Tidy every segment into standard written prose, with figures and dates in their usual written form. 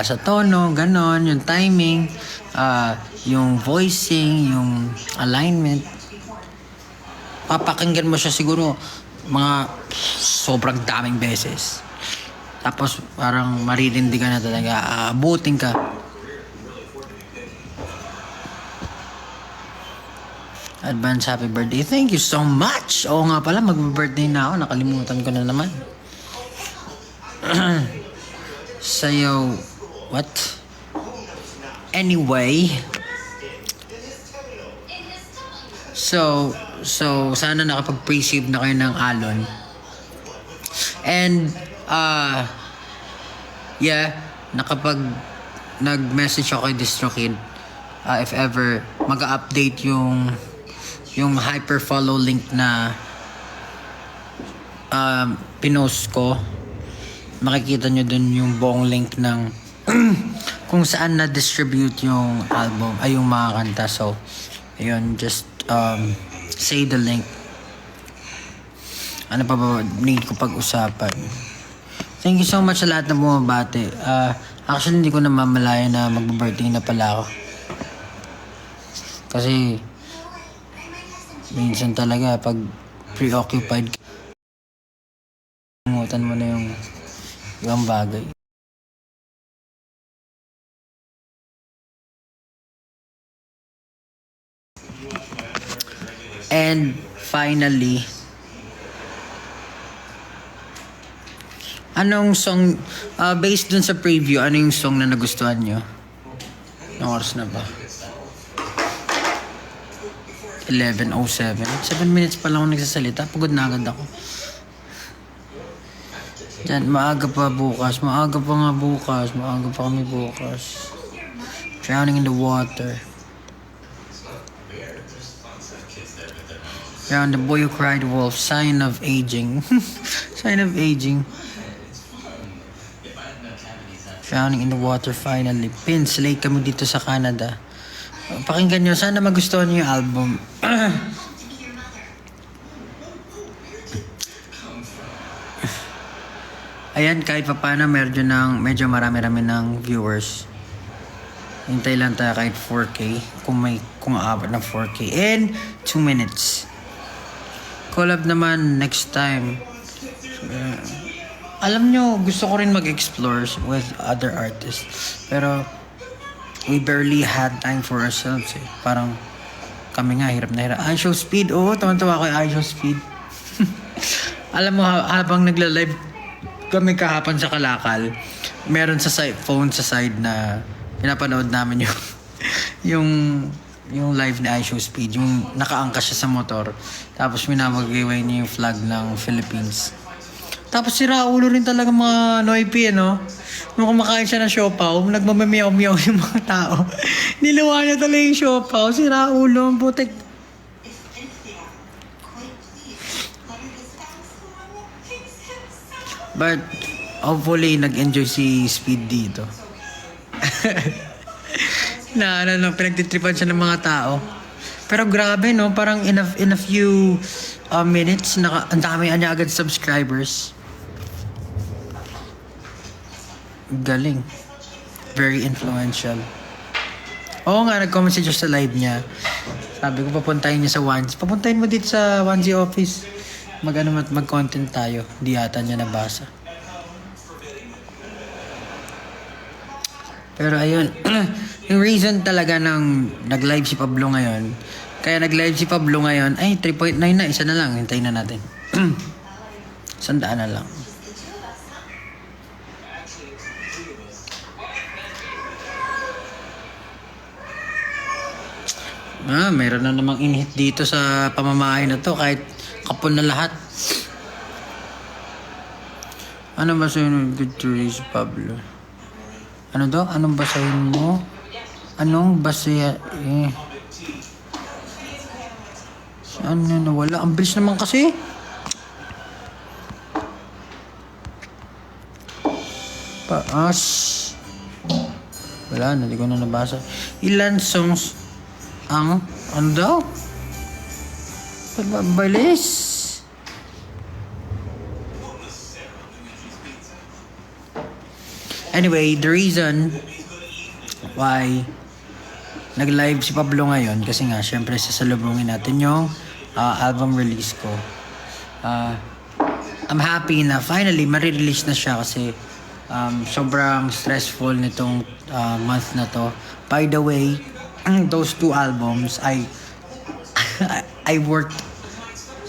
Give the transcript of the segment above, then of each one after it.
sa tono, ganon, yung timing, yung voicing, yung alignment. Papakinggan mo siya siguro mga sobrang daming beses. Tapos parang maririndi ka na talaga, aabutin ka. Advance happy birthday. Thank you so much. Oo nga pala, mag-birthday na ako. Nakalimutan ko na naman. Sayo, what? Anyway. So, sana nakapag-pre-save na kayo ng alon. And, yeah, nag-message ako kay DistroKid. If ever, mag-update yung hyper-follow link na pinost ko. Makikita nyo dun yung buong link ng kung saan na-distribute yung album, ay yung mga kanta. So, ayun, just say the link. Ano pa ba need ko pag-usapan? Thank you so much sa lahat na bumabati. Actually, hindi ko na mamalaya na mag-birthday na pala ako. Kasi, minsan talaga, pag preoccupied, kalimutan mo na yung ibang bagay. And finally, anong song, based dun sa preview, ano yung song na nagustuhan nyo? Anong oras na ba? 11:07. 7 minutes pa lang ako nagsasalita. Pagod na agad ako. Diyan, maaga pa bukas. Maaga pa kami bukas. Drowning in the water. Drown the boy who cried wolf. Sign of aging. Sign of aging. Drowning in the water finally. Pins, late kami dito sa Canada. Pakinggan nyo, sana magustuhan nyo yung album. Ayan, kahit pa paano medyo marami-rami ng viewers. Hintay lang tayo kahit 4K, kung aabot ng 4K in 2 minutes. Collab naman next time. Alam nyo, gusto ko rin mag-explore with other artists. Pero we barely had time for ourselves eh. Parang kami nga, hirap na hirap. iShowSpeed, oo, tawan-tawa ko yung iShowSpeed. Alam mo, habang nagla-live kami kahapon sa Kalakal, meron sa phone sa side na pinapanood namin yung live ni iShowSpeed, yung nakaangkas siya sa motor, tapos minamagayway niya yung flag ng Philippines. Tapos si Raulo rin talaga mga Noipi, no? Nung kumakain siya ng siopaw, nagmamamiyaw-miyaw yung mga tao. Nilawa niya talaga yung siopaw. Si Raulo, ang putik. But, hopefully, nag-enjoy si Speed dito. Pinagtitripan siya ng mga tao. Pero grabe, no? Parang in a few minutes, ang dami niya agad subscribers. Galing. Very influential. Oo nga, nag-comment siya sa live niya. Sabi ko, papuntahin niya sa Onesie. Papuntahin mo dito sa Onesie office. Mag-content tayo. Hindi yata niya nabasa. Pero ayun, yung reason talaga ng nag-live si Pablo ngayon, ay 3.9 na, isa na lang, hintayin na natin. 100 na lang. Mayroon na namang inhit dito sa pamamahay na to, kahit kapon na lahat. Ano ba sa'yo good to raise Pablo? Ano daw? Anong basahin mo? Anong basaya? Saan na nawala? Ang bilis naman kasi. Paas. Wala na, di ko na nabasa. Ilan songs ang, ano daw? Pagbabalis. Anyway, the reason why nag-live si Pablo ngayon kasi nga syempre sasalubungin natin yung album release ko. I'm happy na finally marirelease na siya kasi sobrang stressful nitong month na to. By the way, those two albums I worked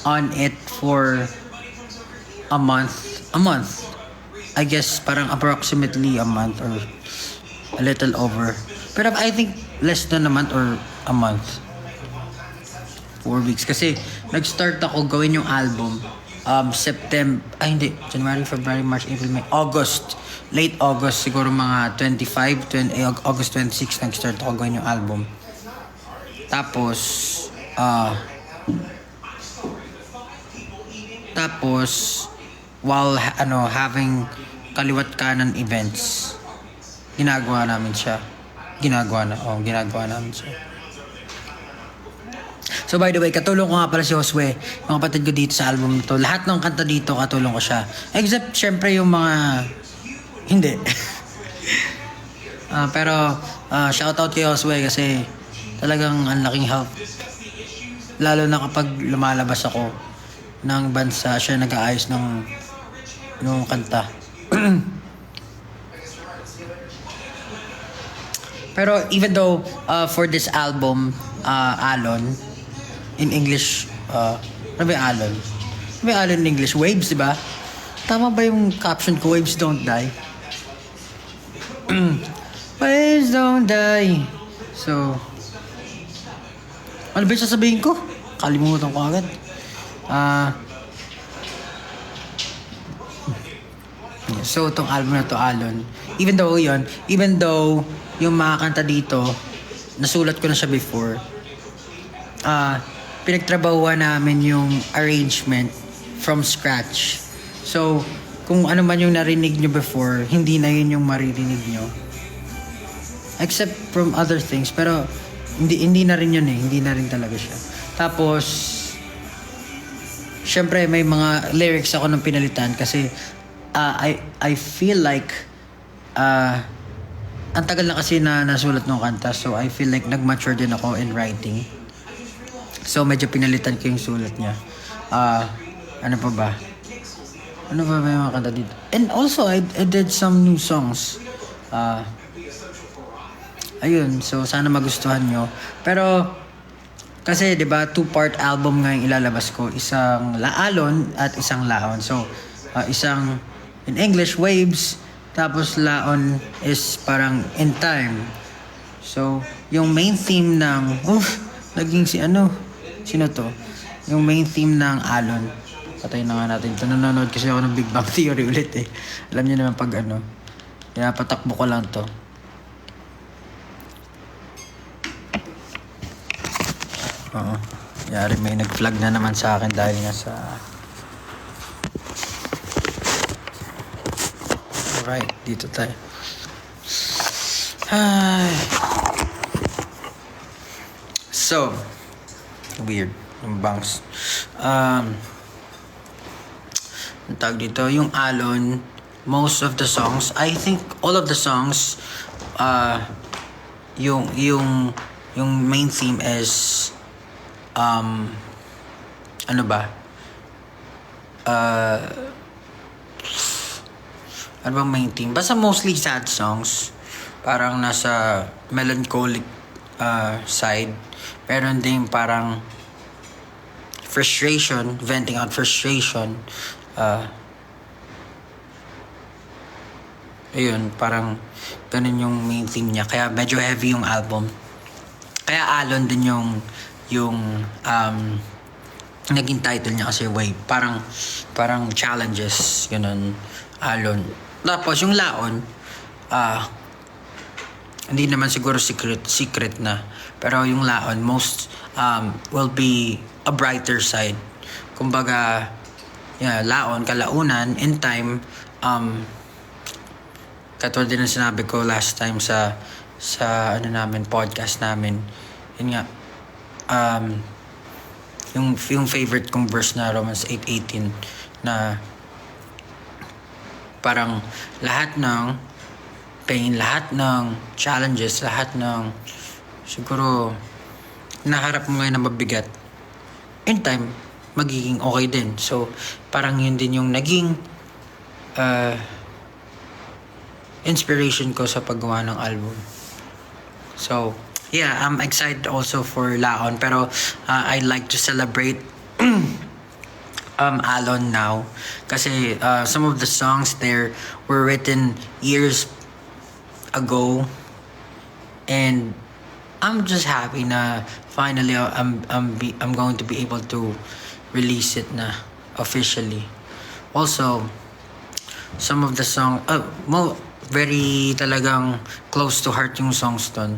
on it for a month. I guess parang approximately a month or a little over. Pero I think less than a month or a month. 4 weeks. Kasi nag-start ako gawin yung album January, February, March, April, May, August. Late August, siguro mga 25, August 26 nag-start ako gawin yung album. Tapos while having kaliwat kanan events, ginagawa namin siya. Ginagawa namin siya. So by the way, katulong ko nga pala si Josue, mga kapatid ko dito sa album na to. Lahat ng kanta dito, katulong ko siya. Except, syempre, yung mga hindi. Pero, shoutout kay Josue kasi talagang ang laking help. Lalo na kapag lumalabas ako ng bansa, siya nag-aayos ng kanta. Pero even though for this album, Alon, in English, ano ba yung Alon? Ano ba yung Alon in English? Waves, diba? Tama ba yung caption ko? Waves don't die. Waves don't die. So, ano ba yung sasabihin ko? Kalimutan ko agad. So, itong album na to, Alon, even though yung mga kanta dito, nasulat ko na siya before, pinagtrabahuan namin yung arrangement from scratch. So, kung ano man yung narinig nyo before, hindi na yun yung maririnig nyo. Except from other things, pero hindi na rin yun eh. Hindi na rin talaga siya. Tapos, syempre may mga lyrics ako nang pinalitan kasi I feel like ang tagal na kasi na nasulat ng kanta, so I feel like nag-mature din ako in writing. So medyo pinalitan ko yung sulat niya. Ano pa ba yung mga kanta dito? And also I did some new songs. Ayun, so sana magustuhan nyo. Pero kasi 'di ba 2-part album nga yung ilalabas ko, isang Alon at isang Laon. So isang in English, Waves, tapos Laon is parang In Time. So yung main theme ng naging sino to? Yung main theme ng Alon. Patayin na nga natin ito. Nanonood kasi ako ng Big Bang Theory ulit eh. Alam niyo naman pag patakbo ko lang to. Oo. Yari may nag-flag na naman sa akin dahil nga sa... Alright, dito tayo. So, weird yung bangs. Ang tawag dito, yung Alon, most of the songs, I think all of the songs, yung main theme is ano ba? Ano bang main theme? Basta mostly sad songs. Parang nasa melancholic side. Meron din parang frustration, venting out frustration. Ayun, parang ganun yung main theme niya. Kaya medyo heavy yung album. Kaya Alon din yung naging title niya kasi Wave. Parang challenges, ganun, Alon. Tapos yung Laon, hindi naman siguro secret na. Pero yung Laon, most will be a brighter side. Kumbaga, Laon, kalaunan, In Time, katulad din ang sinabi ko last time sa podcast namin. Yun nga, yung favorite kong verse na Romans 8:18 na parang lahat ng pain, lahat ng challenges, lahat ng siguro naharap mo ngayon na mabigat, in time, magiging okay din. So, parang yun din yung naging inspiration ko sa paggawa ng album. So, yeah, I'm excited also for Laon. Pero, I'd like to celebrate Alon now. Kasi, some of the songs there were written years ago. And, I'm just happy na finally I'm going to be able to release it na officially. Also, some of the song very talagang close to heart yung songs dun.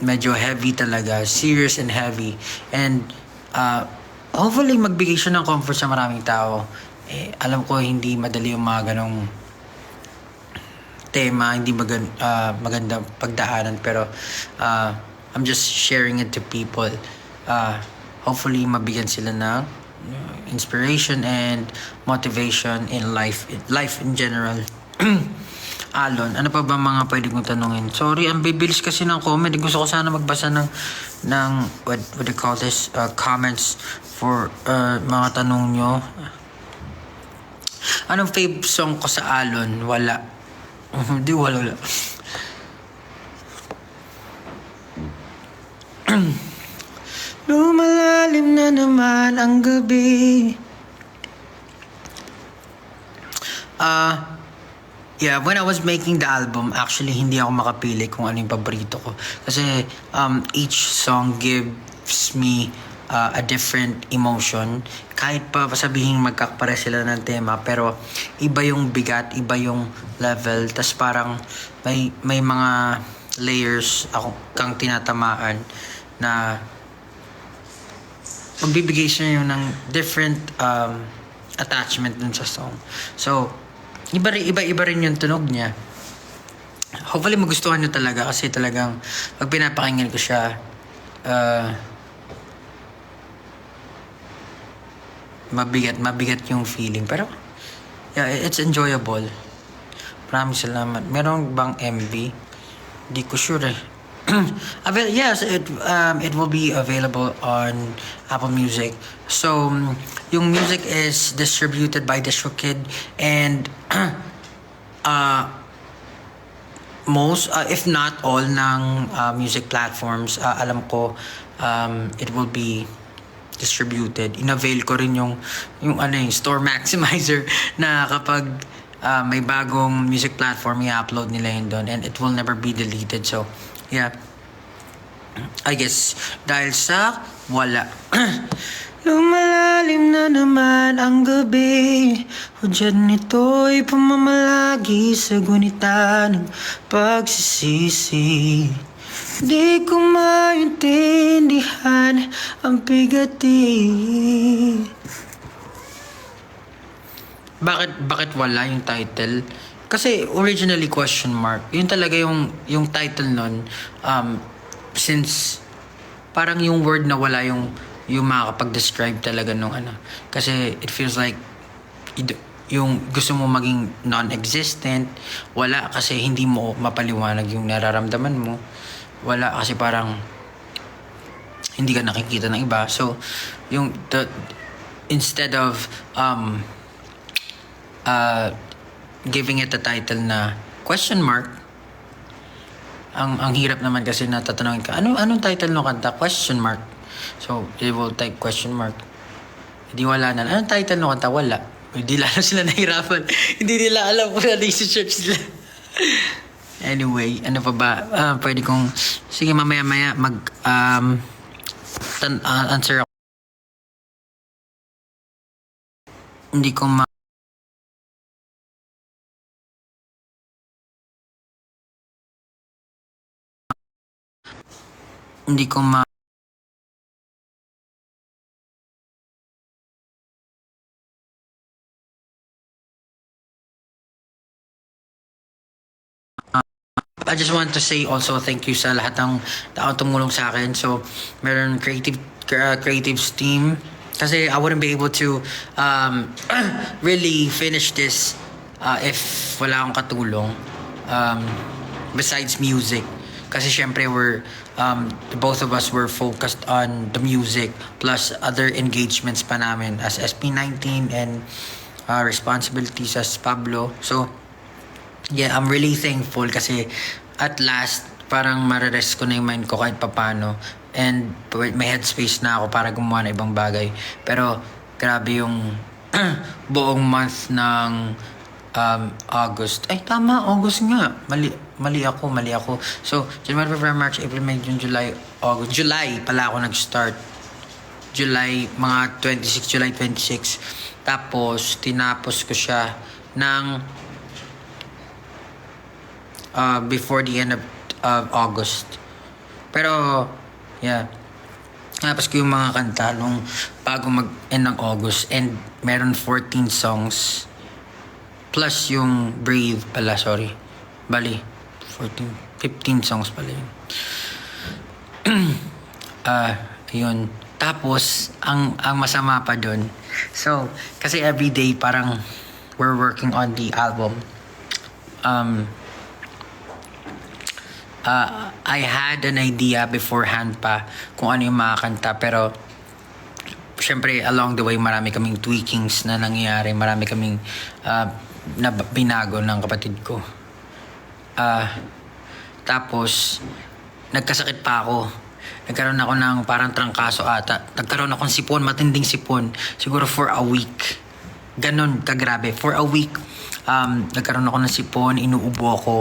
Medyo heavy talaga, serious and heavy. And hopefully magbigay siya ng comfort sa maraming tao. Alam ko hindi madali yung mga ganong tema, hindi maganda pagdaanan, pero I'm just sharing it to people. Hopefully mabigyan sila ng inspiration and motivation in life in general. Alon, ano pa ba mga pwede kong tanungin? Sorry, ang bibilis kasi ng comment. Gusto ko sana magbasa ng what do you call this, comments for mga tanong nyo. Anong fave song ko sa Alon? Wala. Hindi, wala. Lumalalim na naman ang gabi. Yeah, when I was making the album, actually hindi ako makapili kung ano yung paborito ko. Kasi each song gives me a different emotion. Kahit pa sabihin magkakapare sila ng tema, pero iba yung bigat, iba yung level. Tas parang may mga layers ako kang tinatamaan na magbibigay siya yun ng different attachment dun sa song. So, iba rin yung tunog niya. Hopefully magustuhan nyo talaga kasi talagang pag pinapakinggan ko siya, mabigat yung feeling. Pero, yeah, it's enjoyable. Maraming salamat. Meron bang MV? Di ko sure eh. Yes, it will be available on Apple Music. So, yung music is distributed by DistroKid and most, if not all ng music platforms, alam ko it will be distributed. In-avail ko rin yung store maximizer na kapag may bagong music platform, i-upload nila yun doon and it will never be deleted. So, yeah. I guess, dahil sa wala. Lumalalim na naman ang gabi. Hudyat nito'y pamamalagi sa gunita ng pagsisisi. Di ko maintindihan ang bigati. Bakit wala yung title? Kasi originally question mark. Yun talaga yung title nun. Since parang yung word na wala yung makakapag-describe talaga nung ano. Kasi it feels like yung gusto mo maging non-existent, wala kasi hindi mo mapaliwanag yung nararamdaman mo. Wala kasi parang hindi ka nakikita ng iba. So, instead of giving it a title na question mark, ang hirap naman kasi natatanungin ka, anong title ng kanta? Question mark. So, they will type question mark. Hindi wala na. Anong title ng kanta? Wala. Hindi lalo sila nahirapan. Hindi nila alam kung ano yung search nila. Anyway, ano pa ba? Pwede kong, sige mamaya-maya answer ako. Hindi ko I just want to say also thank you sa lahat ng tao tumulong sa akin. So, meron creatives team. Kasi I wouldn't be able to really finish this if wala akong katulong, besides music. Kasi syempre the both of us were focused on the music plus other engagements pa namin as SB19 and responsibilities as Pablo. So, yeah, I'm really thankful kasi at last, parang mararest ko na yung mind ko kahit papano. And may headspace na ako para gumawa ng ibang bagay. Pero, grabe yung buong month ng August. Ay, tama, August nga. Mali ako. So, January, February, March, April, May, June, July, August. July pala ako nag-start. July 26. Tapos, tinapos ko siya ng before the end of August. Pero, yeah. Tapos ko yung mga kanta nung bago mag-end ng August. And meron 14 songs. Plus yung Brave pala, sorry. Bali, 15 songs pala yun. Yun. Tapos, ang masama pa dun. So, kasi everyday parang we're working on the album. I had an idea beforehand pa kung ano yung mga kanta. Pero, syempre, along the way, marami kaming tweakings na nangyayari. Marami kaming na binago ng kapatid ko. Tapos, nagkasakit pa ako. Nagkaroon ako ng parang trangkaso ata. Nagkaroon akong sipon, matinding sipon. Siguro for a week. Ganon, kagrabe. For a week, nagkaroon ako ng sipon, inuubo ako.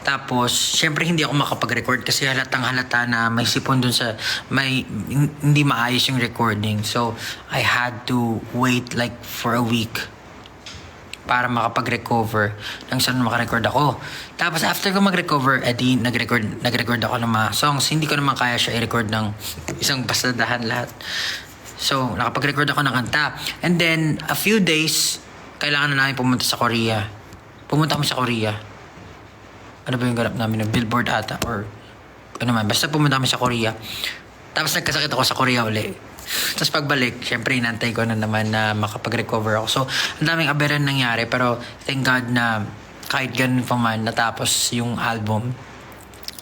Tapos, syempre hindi ako makapag-record kasi halatang halata na may sipon dun sa, hindi maayos yung recording. So, I had to wait like for a week para makapag-recover nang saan makarecord ako. Tapos after ko mag-recover, edi nag-record ako ng mga songs. Hindi ko naman kaya siya i-record ng isang pasadahan lahat. So, nakapag-record ako ng kanta. And then, a few days, kailangan na namin pumunta sa Korea. Pumunta kami sa Korea. Ano ba yung ganap namin? Billboard ata or ano man. Basta pumunta kami sa Korea. Tapos nagkasakit ako sa Korea uli. Tapos pagbalik, syempre inantay ko na naman na makapag-recover ako. So, ang daming aberran nangyari. Pero thank God na kahit ganun pa man, natapos yung album.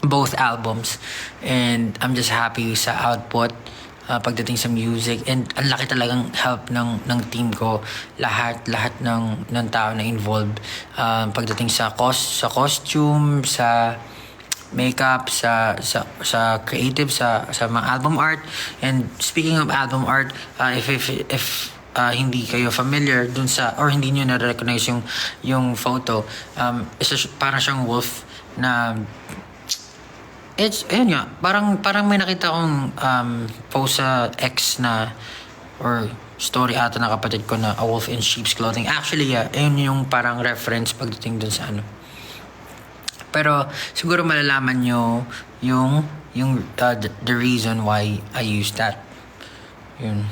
Both albums. And I'm just happy sa output pagdating sa music. And ang laki talagang help ng team ko. Lahat ng tao na involved. Pagdating sa costume, sa makeup, sa creative, sa mga album art. And speaking of album art, if hindi kayo familiar dun sa, or hindi nyo na-recognize yung photo, parang siyang wolf na ayun nga, parang may nakita akong post sa X na, or story ata ng kapatid ko na a wolf in sheep's clothing. Actually, yeah, ayun yung parang reference pagdating dun sa ano. Pero siguro malalaman nyo yung the reason why I use that. Yun.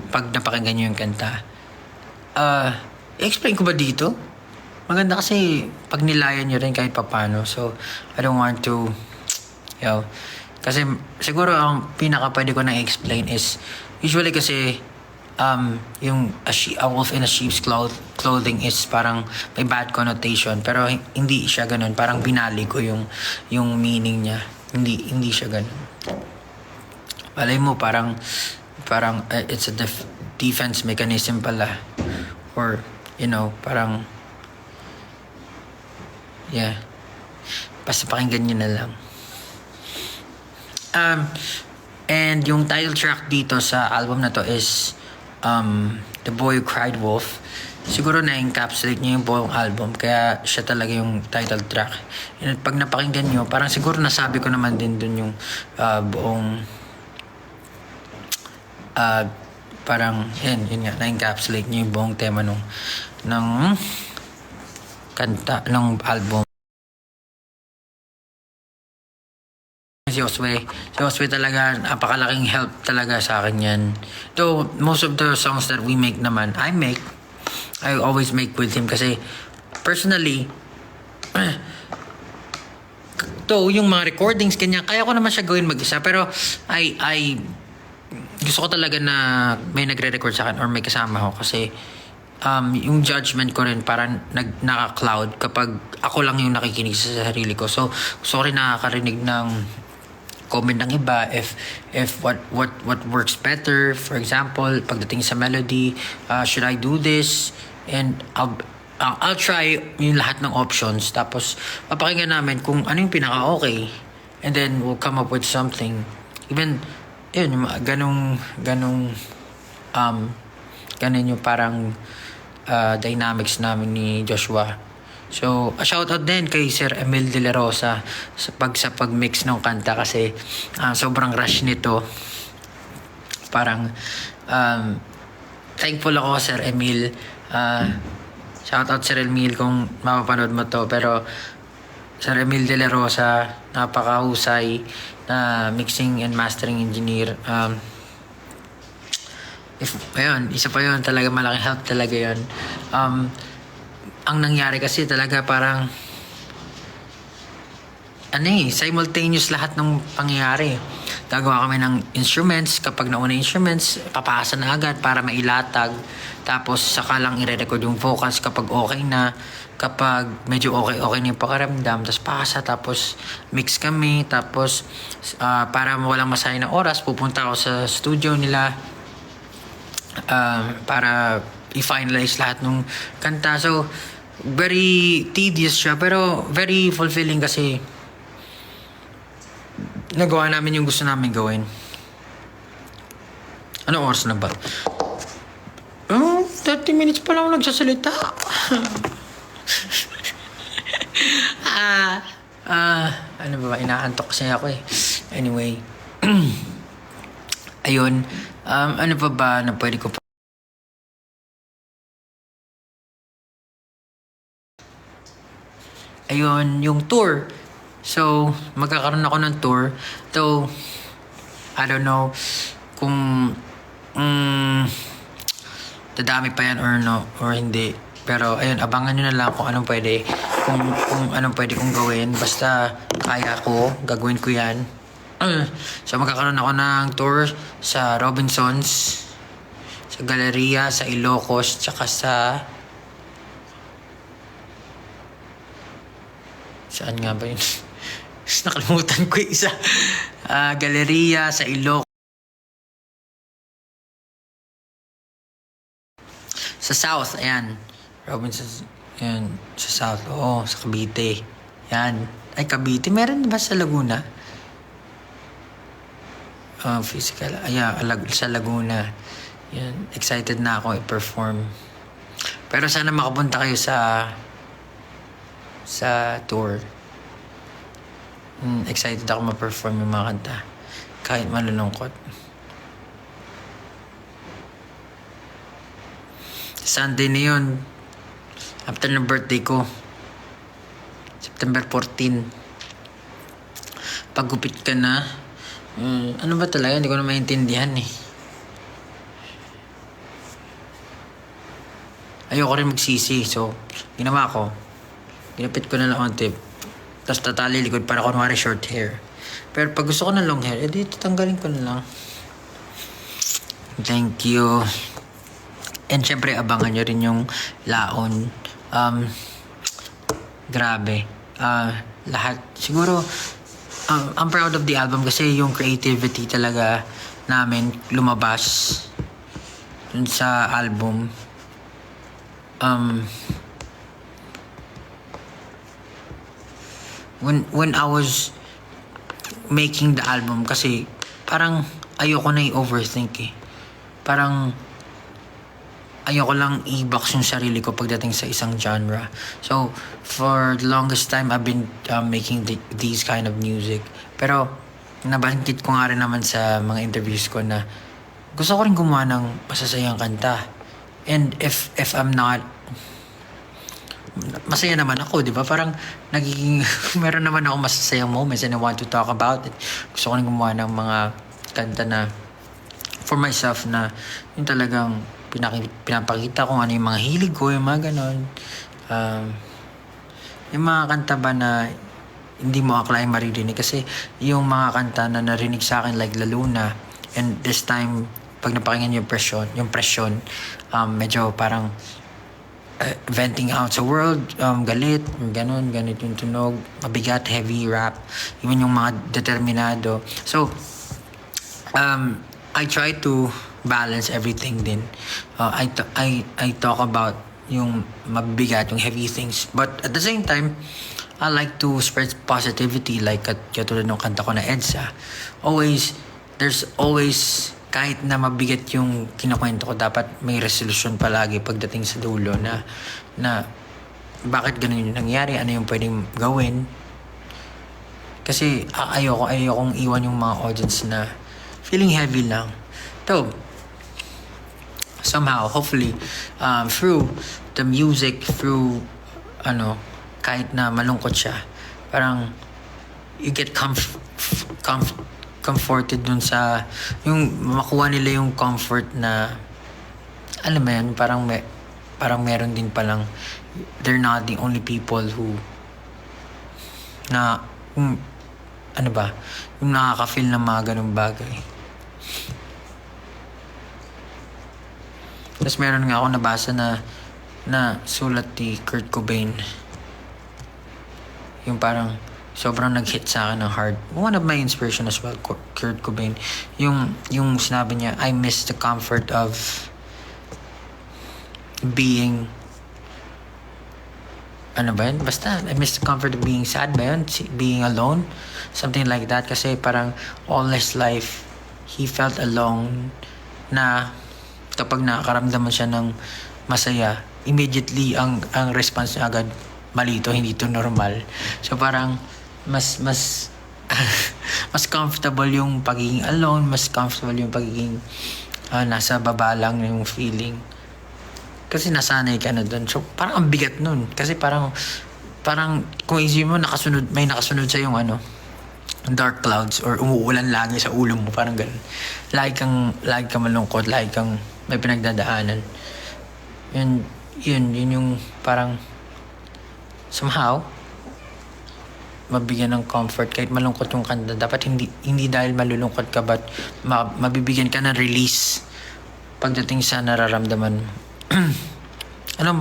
Pag napakinggan nyo yung kanta. I-explain ko ba dito? Maganda kasi pag nilayan nyo rin kahit papano. So, I don't want to, kasi siguro ang pinaka pwede ko na explain is, usually kasi, yung a wolf in a sheep's clothing is parang may bad connotation, pero hindi siya ganun. Parang binali ko yung meaning niya. Hindi siya ganun. Malay mo parang it's a defense mechanism pala, or parang basta pakinggan nyo na lang. And yung title track dito sa album na to is The Boy Who Cried Wolf. Siguro na-encapsulate niya yung buong album, kaya siya talaga yung title track. And pag napakinggan nyo, parang siguro nasabi ko naman din dun yung buong parang yun nga, na-encapsulate niya yung buong tema ng kanta ng album. Si Josue talaga, napakalaking help talaga sa akin yan. Though, most of the songs that we make naman, I always make with him kasi, personally, though, yung mga recordings, kanya, kaya ko naman siya gawin mag-isa, pero, gusto ko talaga na may nagre-record sa akin or may kasama ako kasi, yung judgment ko rin parang naka-cloud kapag ako lang yung nakikinig sa sarili ko. So, gusto ko rin nakakarinig ng comment ng iba if what works better. For example, pagdating sa melody, should I do this? And I'll try yung lahat ng options. Tapos, papakinggan namin kung ano yung pinaka-okay. And then, we'll come up with something. Even, yun, yung ganong yung parang dynamics namin ni Joshua. So, a shoutout din kay Sir Emil De La Rosa sa pag-mix ng kanta kasi sobrang rush nito. Parang thankful ako Sir Emil. Shoutout Sir Emil kung mapapanood mo to. Pero Sir Emil De La Rosa, napakahusay na mixing and mastering engineer. Ayun, isa pa yun, talaga malaking help talaga yun. Ang nangyari kasi talaga parang simultaneous lahat ng pangyayari. Gagawa kami ng instruments. Kapag nauna instruments, papasa na agad para mailatag. Tapos saka lang i-record yung vocals kapag okay na. Kapag medyo okay na yung pakaramdam. Tapos pasa, tapos mix kami. Tapos para walang masayang na oras, pupunta ako sa studio nila para i-finalize lahat ng kanta. So, very tedious siya pero very fulfilling kasi nagawa namin yung gusto namin gawin. Ano oras na ba? 30 minutes pa lang nagsasalita. Ano ba? Inaantok kasi ako eh. Anyway. Ayun. Ano pa ba na pwede ko Ayun, yung tour. So, magkakaroon ako ng tour. Though, I don't know kung dadami pa yan or hindi. Pero, ayun, abangan nyo na lang kung anong pwede. Kung anong pwede kong gawin. Basta, kaya ko, gagawin ko yan. So, magkakaroon ako ng tour sa Robinsons, sa Galleria, sa Ilocos, tsaka sa... Saan nga ba yun? Nakalimutan ko yung isa. Galleria sa Ilocos. Sa South, ayan. Robinsons, ayan. Sa South, oo. Sa Cavite. Ayan. Ay, Cavite. Meron ba sa Laguna? Physical. Sa Laguna. Yan. Excited na ako i-perform. Pero sana makapunta kayo sa tour. Excited ako ma-perform yung mga kanta. Kahit malulungkot. Sunday na yun. After ng birthday ko. September 14. Paggupit ka na. Ano ba talaga? Hindi ko na maintindihan eh. Ayoko rin magsisi. So, ginawa ko. Ginapit ko na lang ang tip. Tapos tatali likod para kunwari short hair. Pero pag gusto ko ng long hair, edi tatanggalin ko na lang. Thank you. And syempre, abangan nyo rin yung laon. Grabe. Lahat. Siguro, I'm proud of the album kasi yung creativity talaga namin lumabas dun sa album. When I was making the album kasi parang ayoko na i-overthink eh. Parang ayoko lang i-box yung sarili ko pagdating sa isang genre. So, for the longest time, I've been making these kind of music. Pero, nabanggit ko nga rin naman sa mga interviews ko na gusto ko rin gumawa ng masasayang kanta. And if I'm not, masaya naman ako, di ba? Parang nagiging, meron naman ako masasayang moments and I want to talk about it. Gusto ko rin gumawa ng mga kanta na for myself na yung talagang pinapakita ko ano yung mga hilig ko, yung mga ganon. Yung mga kanta ba na hindi mo akalain maririnig kasi yung mga kanta na narinig sa akin like La Luna and this time pag napakinggan yung presyon medyo parang venting out sa world, galit, ganit yung tunog, mabigat, heavy rap, even yung mga determinado. So, I try to balance everything din. I talk about yung mabigat, yung heavy things. But at the same time, I like to spread positivity like katulad ng kanta ko na EDSA. There's always, kahit na mabigat yung kinukwento ko, dapat may resolution palagi pagdating sa dulo na bakit ganun yung nangyari, ano yung pwedeng gawin. Kasi ayokong iwan yung mga audience na feeling heavy lang. So, somehow, hopefully, through the music, through, kahit na malungkot siya, parang, you get comforted dun sa, yung makuha nila yung comfort na, alam mo yan, parang meron din palang, they're not the only people who, yung nakaka-feel ng mga ganung bagay. Tapos meron nga ako nabasa na sulat ni Kurt Cobain. Yung parang sobrang nag-hit sa akin ng hard. One of my inspiration as well, Kurt Cobain. Yung sinabi niya, I miss the comfort of being, Basta, I miss the comfort of being sad ba yun? Being alone? Something like that. Kasi parang all his life, he felt alone na kapag nakakaramdaman siya ng masaya, immediately ang response niya agad, malito, hindi to normal. So parang mas mas comfortable yung pagiging alone, mas comfortable yung pagiging nasa baba lang yung feeling. Kasi nasanay ka na doon. So parang ang bigat nun. Kasi parang kung isipin mo, may nakasunod sa yung dark clouds or umuulan lagi sa ulo mo, parang ganun. Lagi kang malungkot, lagi kang may pinagdadaanan. Yun yung parang somehow mabigyan ng comfort kahit malungkot yung kanta. Dapat hindi dahil malulungkot ka, but mabibigyan ka ng release pagdating sa nararamdaman mo.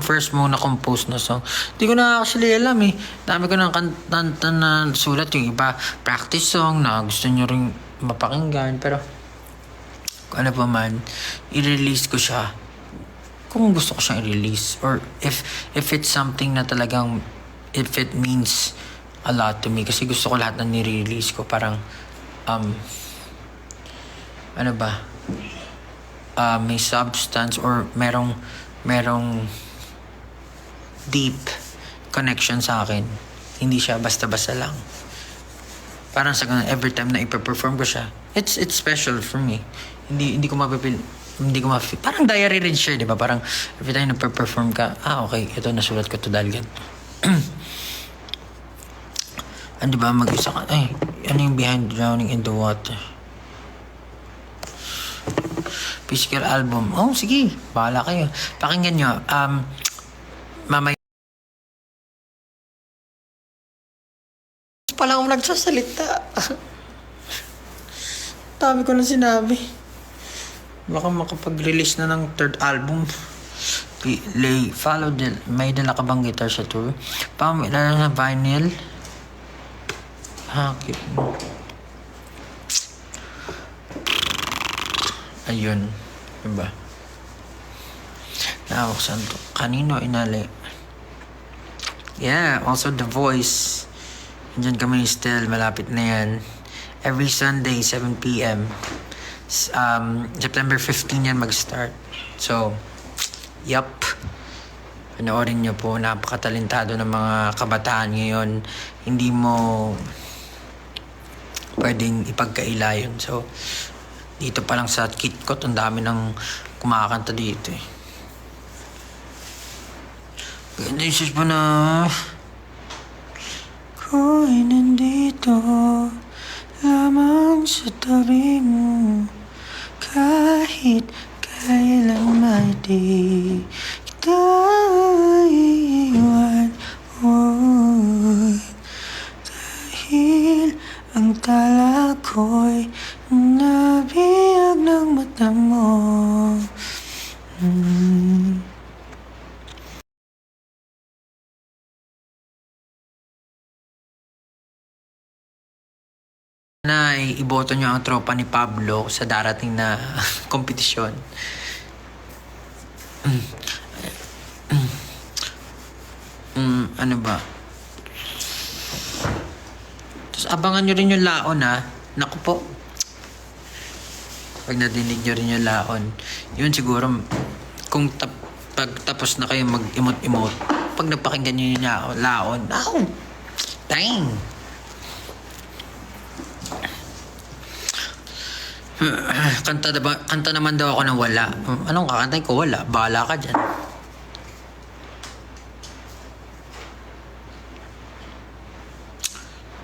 First mo na compose na song. Di ko na actually alam eh. Dami ko ng kanta na sulat. Yung iba, practice song na gusto nyo rin mapakinggan. Pero, kung ano pa man, i-release ko siya. Kung gusto ko siyang i-release. Or if it's something na talagang, if it means a lot to me. Kasi gusto ko lahat na nire-release ko. Parang, may substance or merong deep connection sa akin. Hindi siya basta-basta lang. Parang sa ganun, every time na ipa-perform ko siya, it's special for me. Hindi ko mapipil, parang diary rin siya, di ba? Parang every time na perform ka, okay, ito nasulat ko to dahil ganito. Di ba, mag-isa ka, ano yung Behind Drowning in the Water? Physical album. Sige. Bahala kayo. Pakinggan nyo. Mamaya. Pa lang ako nagsasalita. Dami ko na sinabi. Baka makapag-release na ng third album. May dala ka bang guitar sa tour? Lalo na vinyl. Cute mo. Ayun. Diba? Nakaksan to. Kanino inali? Yeah, also The Voice. Diyan kami still. Malapit na yan. Every Sunday, 7 p.m. September 15 yan mag-start. So, yup. Panoorin nyo po. Napakatalentado ng mga kabataan ngayon. Hindi mo pwedeng ipagkaila yun. So, dito pa lang sa KitKat, ang dami ng kumakanta dito eh. Ganda yung sus pa na ako'y nandito lamang sa tabi mo, kahit kailan may di kita iiwan. Dahil ang tala ko'y nabiyag ng mata mo. Na iboto nyo ang tropa ni Pablo sa darating na kompetisyon. Ano ba? Tapos abangan nyo rin yung laon ha. Naku po. Pag nadinig nyo rin yung laon, yun siguro, kung pag tapos na kayo mag-emote-emote, pag napakinggan nyo yung laon, dang! Kanta naman daw ako ng wala. Anong kakantay ko? Wala. Bahala ka dyan.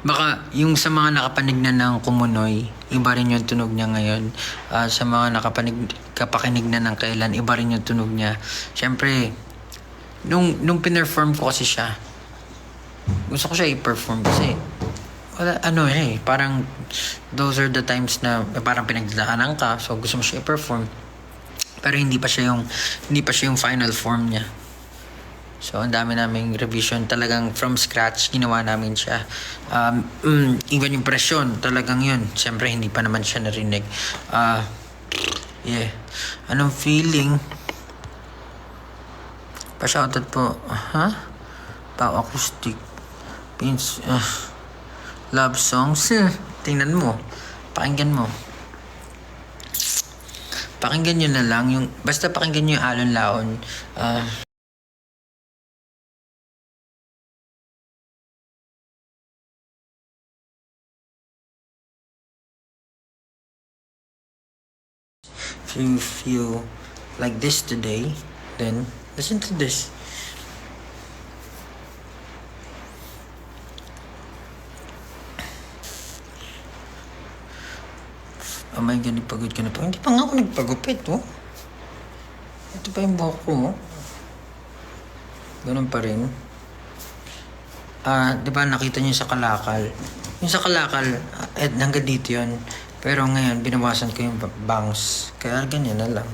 Baka yung sa mga nakapanig na ng Kumunoy, iba rin yung tunog niya ngayon. Sa mga kapakinig na ng kailan, iba rin yung tunog niya. Siyempre, nung pinerform ko kasi siya, gusto ko siya i-perform kasi parang those are the times na parang pinagdadaanan ka, so gusto mo siya i-perform. Pero hindi pa siya yung final form niya. So ang dami naming revision, talagang from scratch ginawa namin siya. Even yung presyon, talagang yun. Siyempre hindi pa naman siya narinig. Anong feeling? Pa-shoutout po. Pa-acoustic. Pins, love songs. Tingnan mo. Pakinggan mo. Pakinggan nyo na lang. Basta pakinggan nyo yung Alon Laon. If you feel like this today, then listen to this. Oh my God, pagod ka na po. Hindi pa nga ako nagpagupit, oh. Ito pa yung buhok ko, oh. Ganun pa rin. Di ba nakita niyo sa Kalakal? Yung sa Kalakal, hanggang dito yun. Pero ngayon, binawasan ko yung bangs. Kaya ganyan na lang.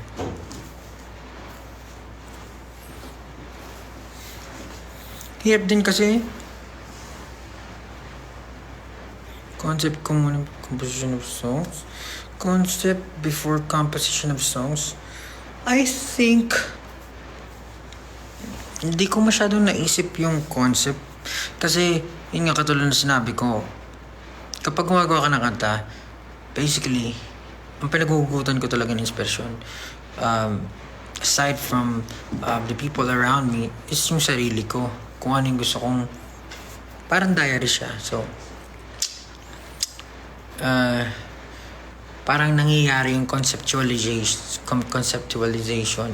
Hirap din kasi. Concept ko muna, composition of songs. Concept before composition of songs. I think hindi ko masyadong naisip yung concept. Kasi, yun nga katulad na sinabi ko, kapag gumagawa ka ng kanta, basically, ang pinagugutan ko talaga ng inspirasyon, aside from the people around me, is yung sarili ko. Kung ano yung gusto kong, parang diary siya. So, parang nangyayari yung conceptualization.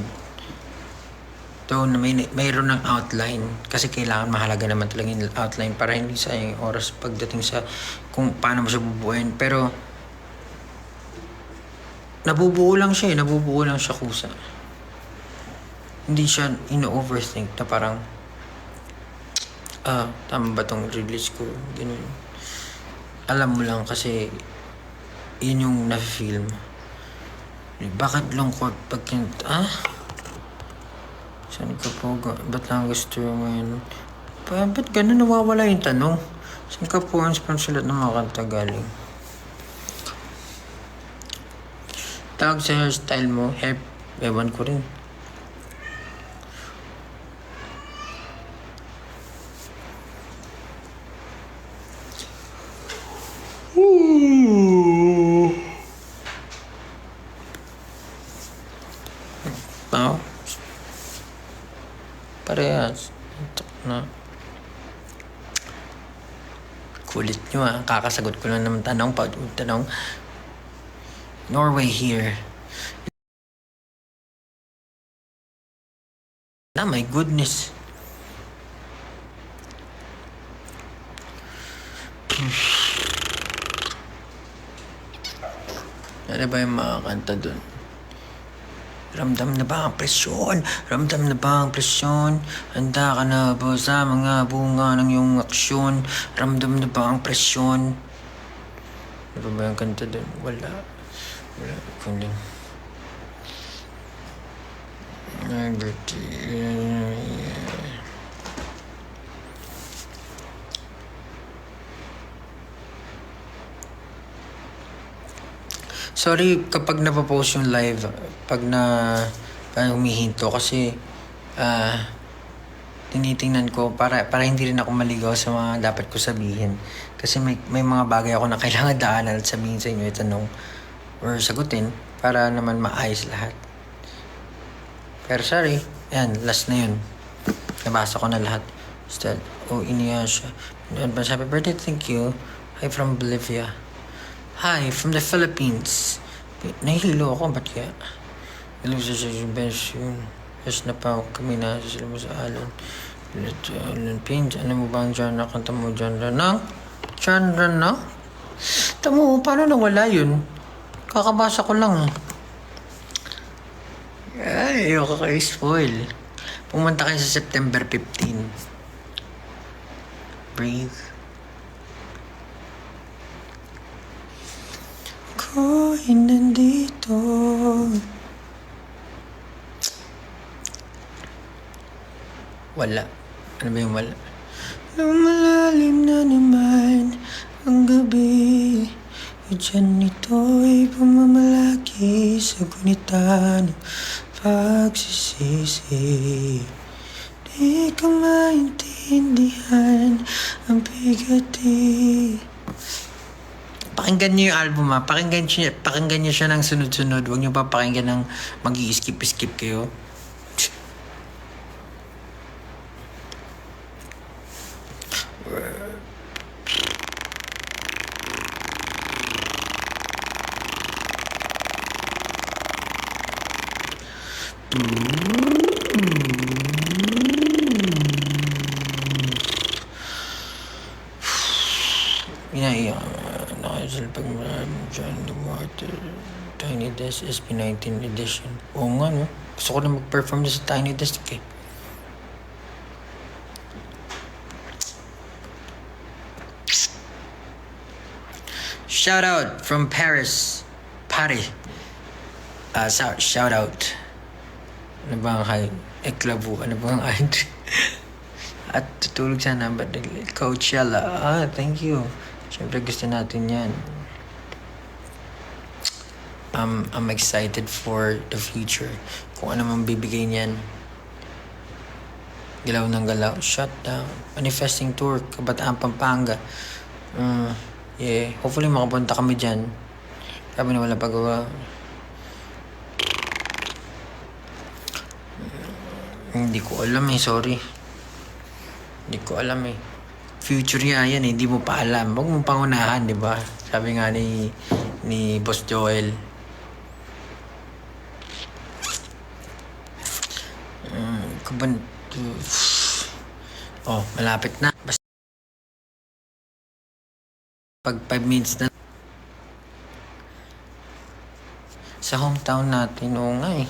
Though mayroon ng outline, kasi kailangan mahalaga naman talaga yung outline para hindi sa yung oras pagdating sa kung paano mo siya bubuuin. Pero nabubuo lang siya kusa. Hindi siya ino-overthink na parang tama ba tong release ko? Ganun. Alam mo lang kasi yun yung na-feel mo. Bakit lungkot pag saan ka po? Ba't lang gusto mo yun? Ba't ganun nawawala yung tanong? Saan ka po ang sponsorat ng mga kanta galing? Tawag sa hairstyle mo, ewan ko rin. Parehas. Na. Kulit nyo kakasagot ko lang naman tanong. Norway here. My goodness. Ano ba yung mga kanta dun? Ramdam na ba ang presyon? Handa ka na ba sa mga bunga ng iyong aksyon? Ramdam na ba ang presyon? Ano ba yung kanta doon? Wala. Kundi. Sorry kapag napapost yung live, pag parang humihinto kasi tinitingnan ko para hindi rin ako maligaw sa mga dapat ko sabihin. Kasi may mga bagay ako na kailangan daanan at sabihin sa inyo, itanong or sagutin para naman maayos lahat. Pero sorry, yan, last na yun. Nabasa ko na lahat. Instead, Inuyasha. Advance happy birthday, thank you. Hi from Bolivia. Hi from the Philippines. Nahihilo ako, ba't kaya? Alam sa best yun. Best na pa kami na sila mo sa alon. Alon Pins, ano mo ba ang genre? Kanta mo genre ng? Genre na? Tamo, paano nawala yun? Kakabasa ko lang. Ay, ayoko kayo spoil. Pumunta kayo sa September 15. Breathe. Ako'y nandito. Wala. Ano ba yung wala? Lumalalim na naman ang gabi. Diyan ito'y pamamalaki sa gunitan ng pagsisisi. Di ko maintindihan ang bigati. Pakinggan niyo yung album ha. Pakinggan niyo siya ng sunod-sunod. Huwag niyo pa pakinggan ng mag-i-skip kayo. Nakaisalpag maraming dyan the water. Tiny Desk SP19 edition. Oo nga no. Gusto ko na mag-perform sa Tiny Desk eh. Shout out from Paris. Paris. Shout out. Ano ba ang hi? Eklabu. Ano ba ang ID? At tutulog sana ba? Coachella. Thank you. Siyempre gusto natin yan. I'm excited for the future. Kung ano man bibigay niyan. Galaw ng galaw. Shut down. Manifesting tour. Kabataan Pampanga. Yeah. Hopefully makapunta kami dyan. Sabi na wala pagawa. Hindi ko alam eh. Sorry. Hindi ko alam eh. Future nga yan eh, hindi mo pa alam. Huwag mong pangunahan, di ba? Sabi nga ni Boss Joel. Malapit na. Basta pag 5 minutes na. Sa hometown natin, oo nga eh.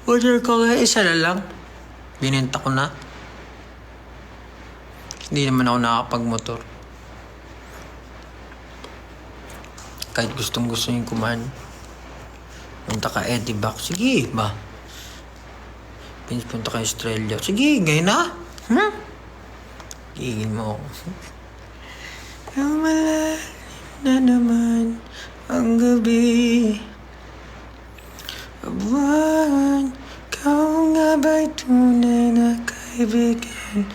Order ko nga, isa na lang. Bininta ko na. Hindi naman ako nakakapag-motor. Kahit gustong-gusto yung kumain. Punta ka Eddie Back. Sige, ba? Punta ka Australia. Sige, ngayon na. Gigil mo ako. Malalim na naman ang gabi. Buwan, ikaw nga ba'y tunay na kaibigan?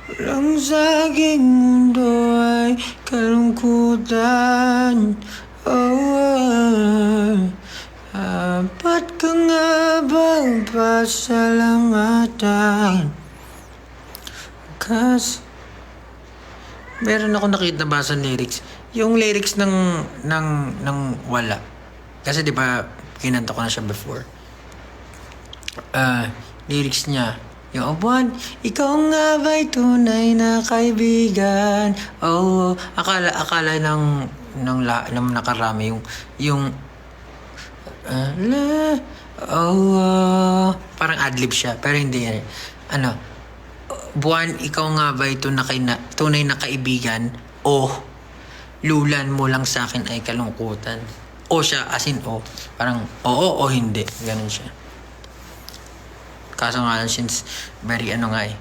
Walang sa aking mundo ay kalungkutan. Dapat ka nga bang pasalamatan? Kasi meron ako nakita basa lyrics. Yung lyrics ng wala. Kasi di ba kinanta ko na siya before. Lyrics niya. Yung buwan, ikaw nga ba'y tunay na kaibigan? Akala ng nakarami yung parang adlib siya. Pero hindi yan. Buwan, ikaw nga ba'y tunay na kaibigan? Lulan mo lang sa akin ay kalungkutan. O siya, as in O. Parang oo o hindi. Ganun siya. Kaso nga lang, since very ano nga eh.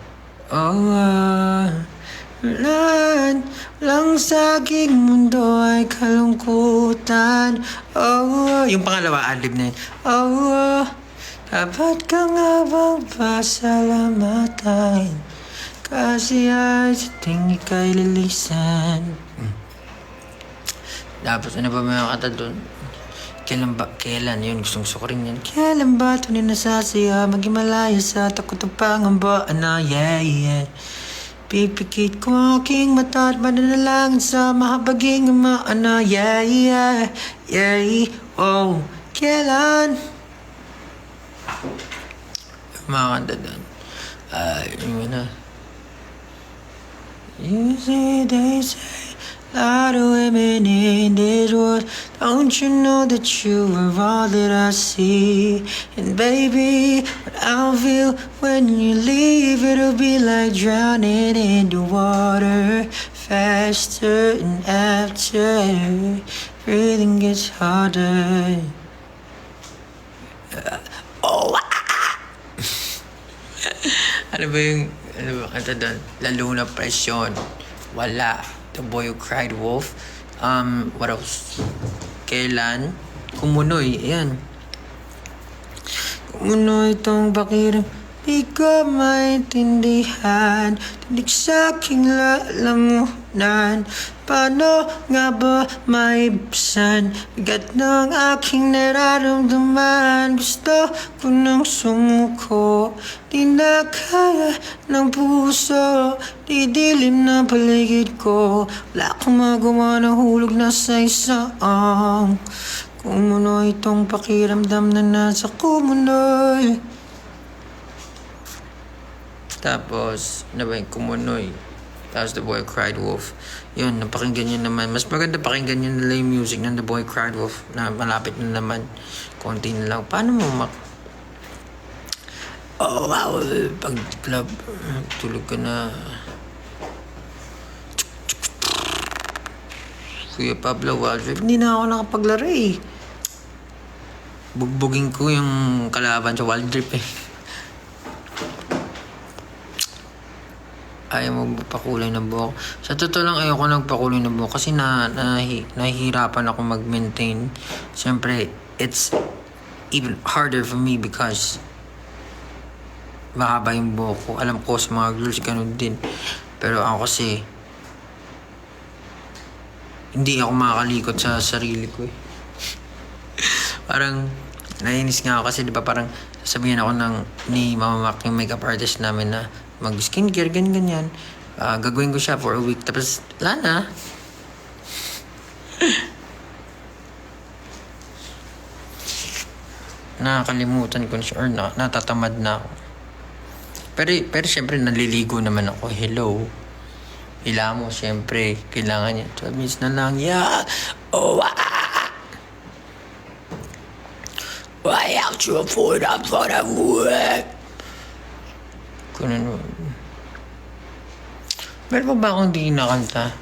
Lan lang sa aking mundo ay kalungkutan. Yung pangalawa, adlib na yun. Dapat ka nga bang pasalamatan? Kasi ay sa tingin kay lilisan. Tapos ano ba may kata doon? Kailan yun? Gusto ko rin yan. Kailan ba ito nasasaya? Maghimalaya sa takot ng pangamba. Yeah. Pipikit ko ang aking mata at mananalangin sa mahabaging ama. Yeah. Oh, kailan? Mga kanta doon. Yun na. You say, they say, a lot of women in this world. Don't you know that you are all that I see? And baby, what I'll feel when you leave, it'll be like drowning in the water. Faster and after, breathing gets harder. Ano ba kanta doon? Lalo na presyon. Wala. The Boy Who Cried Wolf. What else? Kailan? Kumunoy. Ayan. Kumunoy itong bakiram. Di ko maintindihan. Tindig sa aking lalamunan. Paano nga ba maibsan? Bigat ng aking nararamdaman. Gusto ko nang sumuko. Di na kaya ng puso. Didilim na paligid ko. Wala akong magawa na hulog na sa isang. Kumunoy itong pakiramdam na nasa kumunoy. Tapos, ano ba yung kumunoy? Tapos The Boy Cried Wolf. Yun, napakinggan nyo naman. Mas maganda pakinggan nyo nila yung music ng The Boy Cried Wolf na malapit na naman. Konti na lang. Paano mo wow, pag club, tulog ka na. Kuya Pablo Waldrip, hindi na ako nakapaglaro eh. Bugbugin ko yung kalaban sa Waldrip eh. Ayaw mo pakulay ng buhok. Sa totoo lang ayoko nagpakulay ng buhok kasi nahihirapan ako mag-maintain. Siyempre, it's even harder for me because mahaba yung buhok ko. Alam ko sa mga girls ganun din. Pero ako kasi hindi ako makakalikot sa sarili ko eh. Parang nainis nga ako kasi di ba parang sasabihin ako ni Mama Mac, yung makeup artist namin na mag-skincare, ganyan. Gagawin ko siya for a week. Tapos, wala na. Nakakalimutan ko siya or natatamad na ako. Pero syempre, naliligo naman ako. Hello. Hila mo, syempre. Kailangan niya. 12 minutes na lang. Yeah. Why out you afford up for the work? Ganun. Meron pa ba akong di nakanta?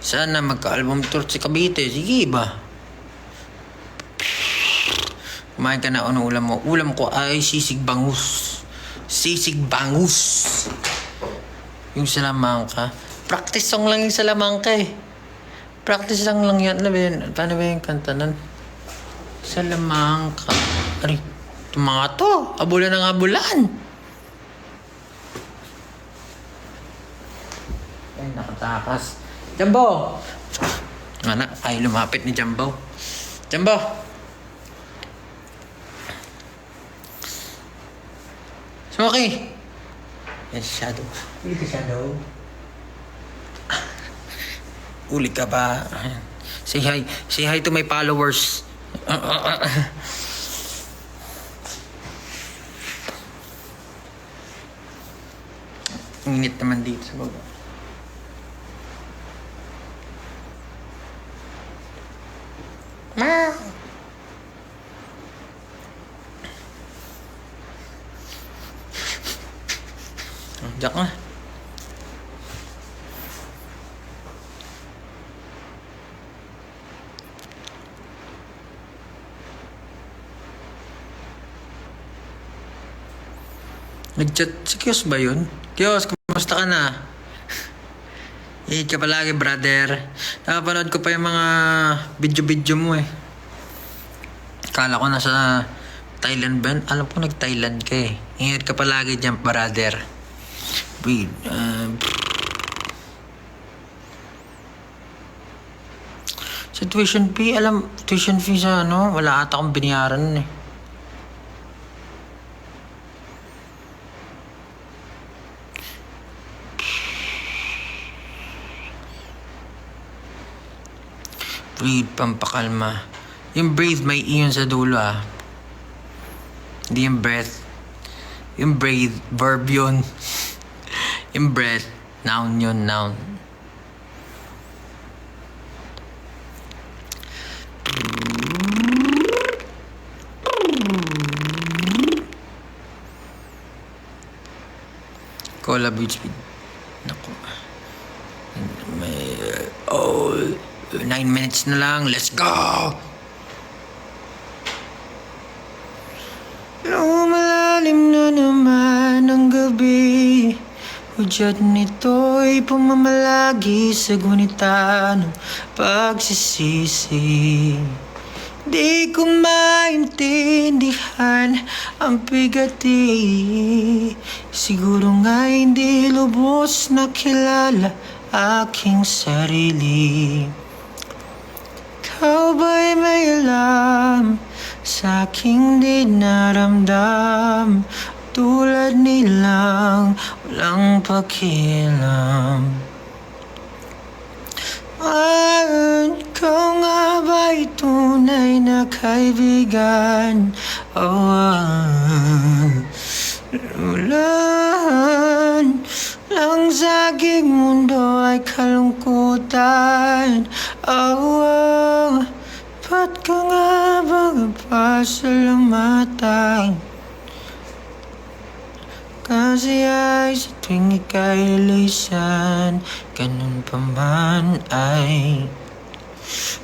Sana magka-album tour si Cavite. Sige ba? Kumain ka na. Ano ulam mo? Ulam ko ay sisig bangus. Sisig bangus. Yung salamangka. Practice song lang yung salamangka eh. Practice song lang yan. Paano ba yung kanta nun? Salamangka. Ay, ito mga to. Abulan ng abulan. Ay, nakatakas. Jumbo! Anak, ay lumapit ni Jumbo. Jumbo! Smokey! Yes, Shadow. Uli ka, Shadow. Uli ka ba? Say hi. Say hi to my followers. Init naman dito sa baba. Diyak nga. Nag-chat si Kios ba yun? Kios, kumusta ka na? Ingat ka palagi, brother. Nakapanood ko pa yung mga video-video mo eh. Kala ko nasa Thailand ba? Alam ko nag-Thailand ka eh. Ingat ka palagi dyan, brother. Wait, sa tuition fee, tuition fee sa wala ata akong binayaran eh. Breathe, pampakalma. Yung breathe, may iyon sa dulo ah. Hindi yung breath. Yung breathe, verb yun. Yung breath, noun yun, noun. Collaborate speed. Naku. 9 minutes na lang. Let's go! Lumalalim na naman ang gabi. Hudyat nito'y pumamalagi sa gunita ng pagsisisi. Di ko maintindihan ang bigati. Siguro nga hindi lubos na kilala aking sarili. Ikaw ba'y may alam sa aking di naramdam? Tulad nilang walang pakialam. Ikaw nga ba'y tunay na kaibigan? Ulan lang sa aking mundo ay kalungkutan. Ba't ka nga ba pasalamatan? Kasi ay sa tuwing ika'y lisan, ganun pa man ay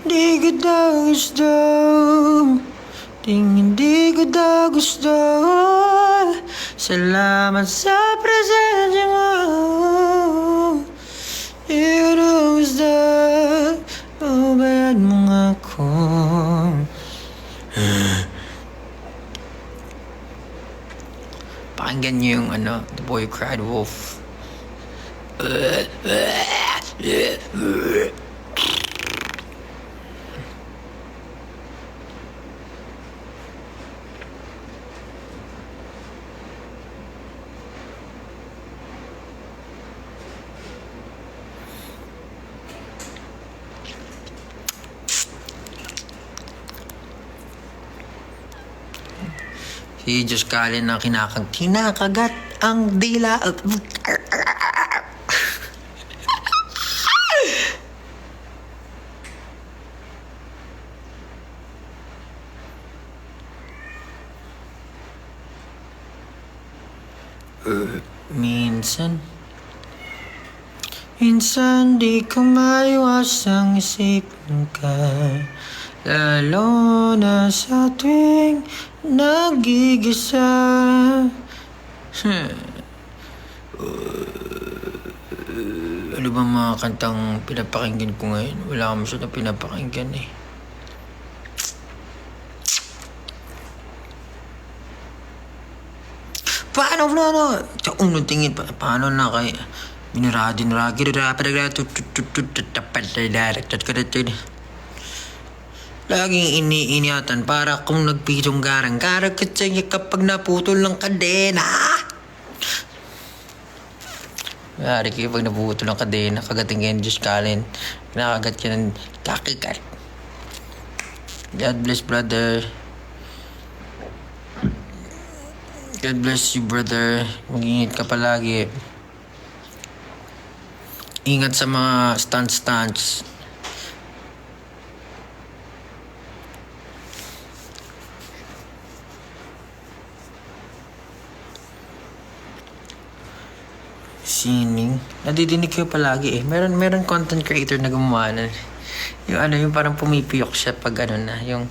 di ko daw gusto. Hindi ko daw gusto. Salamat sa presensya mo. Di ko daw gusto. Ubayad mo nga ako. Pakinggan niyo yung The Boy Cried Wolf. Si Diyos Kalin na kinakagat ang dila. Minsan di ko maiwasang isipin ka, lalo na sa tuwing nagigisa. Ano ba mga kantang pinapakinggan ko ngayon? Wala akong masyadong pinapakinggan eh. Paano na? Sa unang tingin, paano na kay laging iniiniatan para kung nagpitong garang-garang katsanya kapag naputol ng kadena. Yari kayo pag naputol ng kadena, kagating kayo ng Diyos Kalin. Nakakagat ka ng kakikat. God bless, brother. God bless you, brother. Mag-ingat ka palagi. Ingat sa mga stunts. Sining. Nadidinig ko palagi eh. Meron content creator na gumawa na. Yung parang pumipiyok siya pag ano na. Yung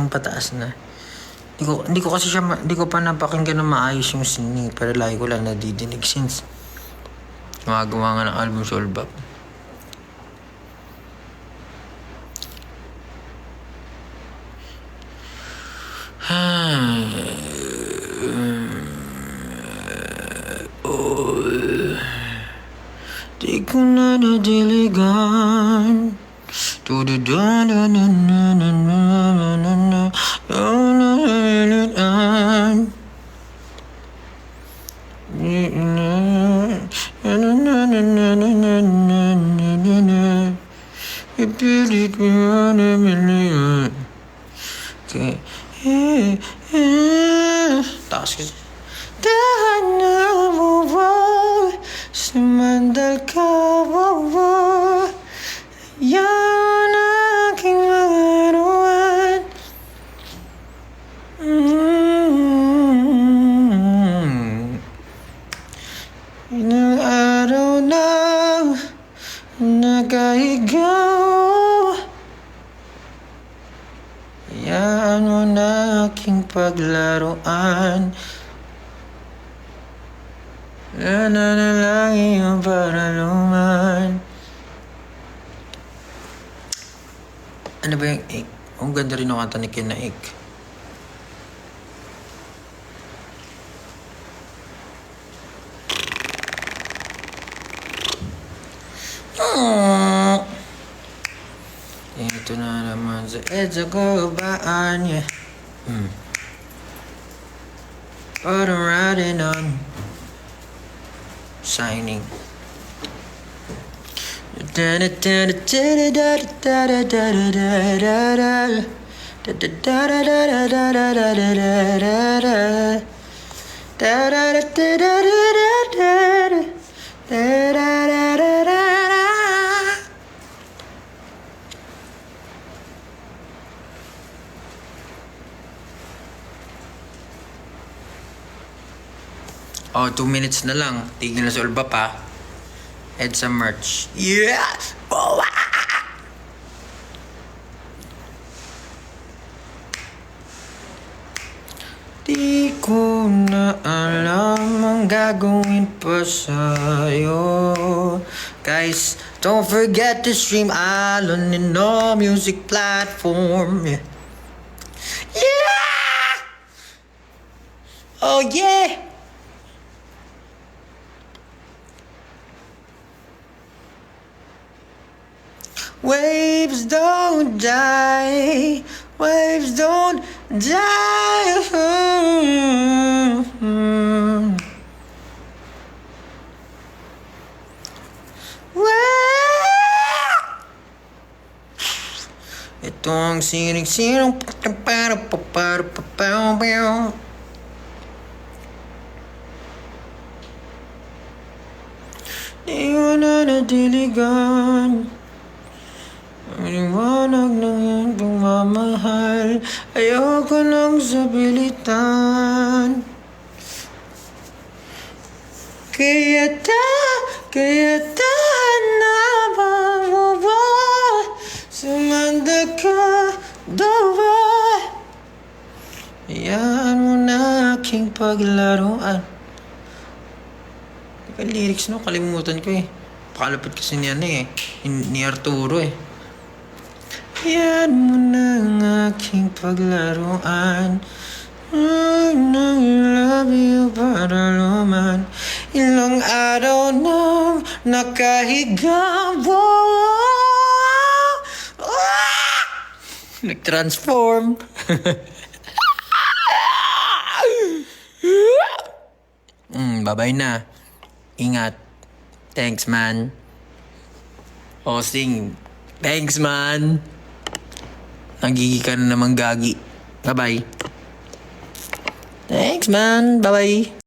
pataas na. Hindi ko pa napakinggan na maayos yung sining. Pero lagi ko lang nadidinig since gumagawa nga ng album sa Ulbap. Di ko na nadiligan. Ipilit ko na miliyan. Okay. Taas kasi. Tahan na mo ba? Sumandal ka ba ba? Yan aking magaruan. Ilang araw na nakahigaw. Hayaan mo na aking paglaruan. Nananalangin yung paraluman. Ano ba yung ik? Ang ganda rin ng kanta ni Ken na ik. Ito na naman sa EDSA ko baan, yeah. But I'm riding on signing. Oh, 2 minutes na lang. Tignan na sa Ulbap pa. EDSA merch. Yeah! Oh, Di ko na alam ang gagawin pa sa'yo. Guys, don't forget to stream Alon in all music platform. Yeah! Oh, yeah! Waves don't die. Waves don't die. Ito ang sinig-sinong di mo na nadiligan. Ang liwanag ng iyong pagmamahal. Ayoko nang sabilitan. Kaya na ba mo ba? Sumanda ka daw ba? Hayaan mo na aking paglaruan. Yung lyrics no, kalimutan ko eh. Pakalapit kasi niya ni Arturo eh. Hayaan mo na ang aking paglaruan. I love you para luman. Ilang araw nang nakahiga. Nag-transform. Bye-bye na. Ingat. Thanks, man. Hosting. Thanks, man. Nagigi ka na naman gagi. Bye-bye. Thanks, man. Bye-bye.